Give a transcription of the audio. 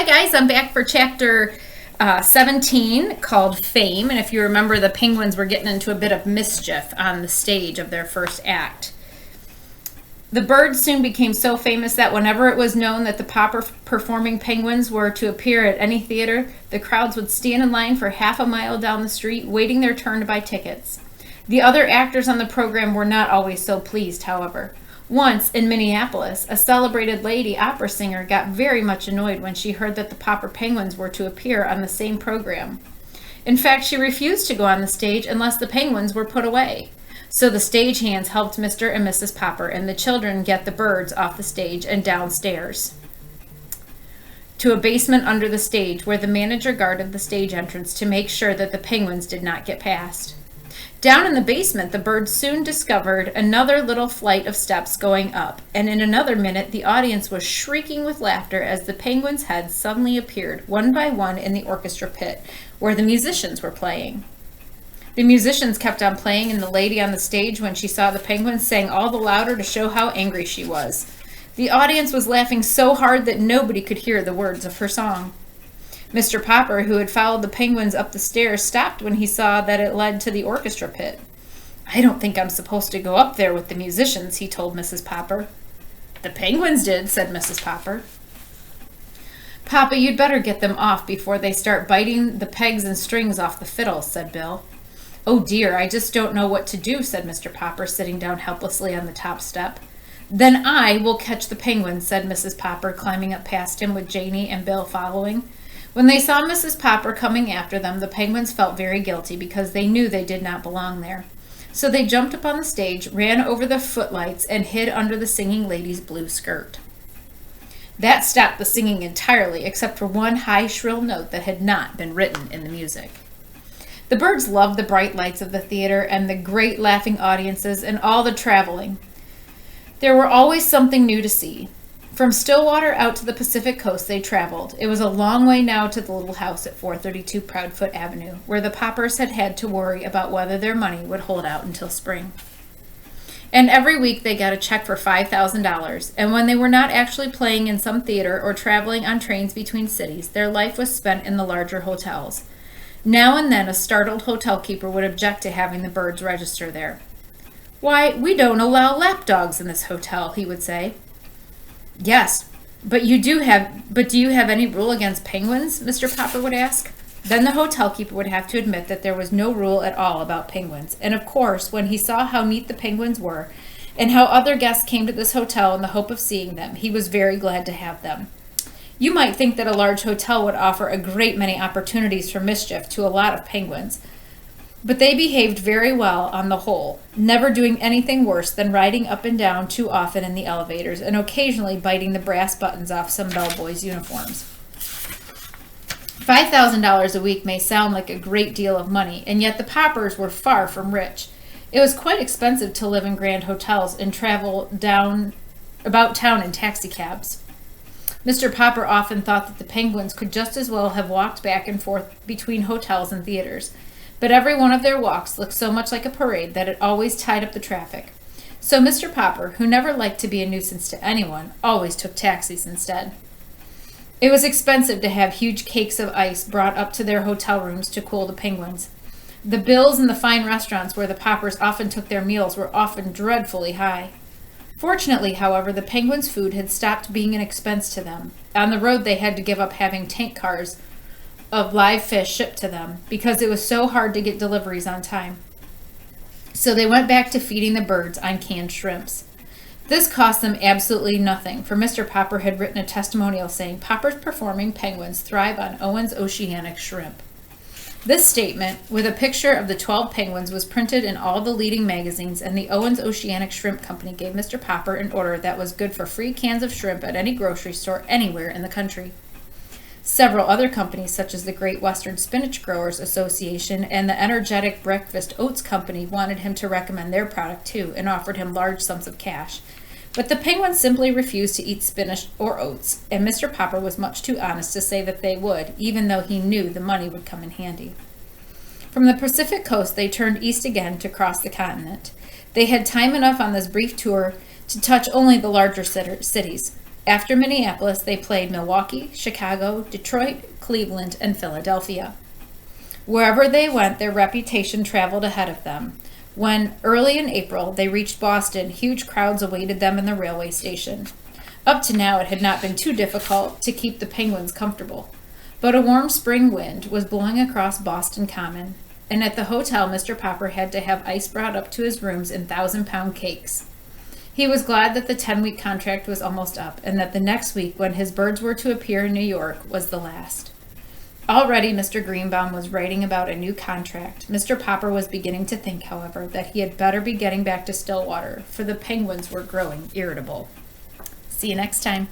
guys, I'm back for chapter 17 called Fame. And if you remember, the penguins were getting into a bit of mischief on the stage of their first act. The birds soon became so famous that whenever it was known that the Popper performing penguins were to appear at any theater, the crowds would stand in line for half a mile down the street, waiting their turn to buy tickets. The other actors on the program were not always so pleased, however. Once, in Minneapolis, a celebrated lady opera singer got very much annoyed when she heard that the Popper penguins were to appear on the same program. In fact, she refused to go on the stage unless the penguins were put away. So the stagehands helped Mr. and Mrs. Popper and the children get the birds off the stage and downstairs to a basement under the stage where the manager guarded the stage entrance to make sure that the penguins did not get past. Down in the basement, the birds soon discovered another little flight of steps going up, and in another minute the audience was shrieking with laughter as the penguins' heads suddenly appeared one by one in the orchestra pit where the musicians were playing. The musicians kept on playing, and the lady on the stage, when she saw the penguins, sang all the louder to show how angry she was. The audience was laughing so hard that nobody could hear the words of her song. Mr. Popper, who had followed the penguins up the stairs, stopped when he saw that it led to the orchestra pit. "I don't think I'm supposed to go up there with the musicians," he told Mrs. Popper. "The penguins did," said Mrs. Popper. "Papa, you'd better get them off before they start biting the pegs and strings off the fiddles," said Bill. "Oh dear, I just don't know what to do," said Mr. Popper, sitting down helplessly on the top step. "Then I will catch the penguins," said Mrs. Popper, climbing up past him with Janie and Bill following. When they saw Mrs. Popper coming after them, the penguins felt very guilty because they knew they did not belong there. So they jumped up on the stage, ran over the footlights, and hid under the singing lady's blue skirt. That stopped the singing entirely, except for one high, shrill note that had not been written in the music. The birds loved the bright lights of the theater and the great laughing audiences and all the traveling. There were always something new to see. From Stillwater out to the Pacific coast they traveled. It was a long way now to the little house at 432 Proudfoot Avenue, where the Poppers had had to worry about whether their money would hold out until spring. And every week they got a check for $5,000, and when they were not actually playing in some theater or traveling on trains between cities, their life was spent in the larger hotels. Now and then a startled hotel keeper would object to having the birds register there. "Why, we don't allow lapdogs in this hotel," he would say. "Yes, but do you have any rule against penguins?" Mr. Popper would ask. Then the hotel keeper would have to admit that there was no rule at all about penguins. And of course, when he saw how neat the penguins were and how other guests came to this hotel in the hope of seeing them, he was very glad to have them. You might think that a large hotel would offer a great many opportunities for mischief to a lot of penguins, but they behaved very well on the whole, never doing anything worse than riding up and down too often in the elevators and occasionally biting the brass buttons off some bellboys' uniforms. $5,000 a week may sound like a great deal of money, and yet the Poppers were far from rich. It was quite expensive to live in grand hotels and travel about town in taxicabs. Mr. Popper often thought that the penguins could just as well have walked back and forth between hotels and theaters. But every one of their walks looked so much like a parade that it always tied up the traffic. So Mr. Popper, who never liked to be a nuisance to anyone, always took taxis instead. It was expensive to have huge cakes of ice brought up to their hotel rooms to cool the penguins. The bills in the fine restaurants where the Poppers often took their meals were often dreadfully high. Fortunately, however, the penguins' food had stopped being an expense to them. On the road they had to give up having tank cars of live fish shipped to them because it was so hard to get deliveries on time. So they went back to feeding the birds on canned shrimps. This cost them absolutely nothing, for Mr. Popper had written a testimonial saying Popper's performing penguins thrive on Owen's Oceanic shrimp. This statement, with a picture of the 12 penguins, was printed in all the leading magazines, and the Owen's Oceanic Shrimp Company gave Mr. Popper an order that was good for free cans of shrimp at any grocery store anywhere in the country. Several other companies, such as the Great Western Spinach Growers Association and the Energetic Breakfast Oats Company, wanted him to recommend their product too and offered him large sums of cash. But the penguins simply refused to eat spinach or oats, and Mr. Popper was much too honest to say that they would, even though he knew the money would come in handy. From the Pacific coast, they turned east again to cross the continent. They had time enough on this brief tour to touch only the larger cities. After Minneapolis, they played Milwaukee, Chicago, Detroit, Cleveland, and Philadelphia. Wherever they went, their reputation traveled ahead of them. When, early in April, they reached Boston, huge crowds awaited them in the railway station. Up to now, it had not been too difficult to keep the Penguins comfortable. But a warm spring wind was blowing across Boston Common, and at the hotel, Mr. Popper had to have ice brought up to his rooms in 1,000-pound cakes. He was glad that the 10-week contract was almost up, and that the next week, when his birds were to appear in New York, was the last. Already Mr. Greenbaum was writing about a new contract. Mr. Popper was beginning to think, however, that he had better be getting back to Stillwater, for the Penguins were growing irritable. See you next time.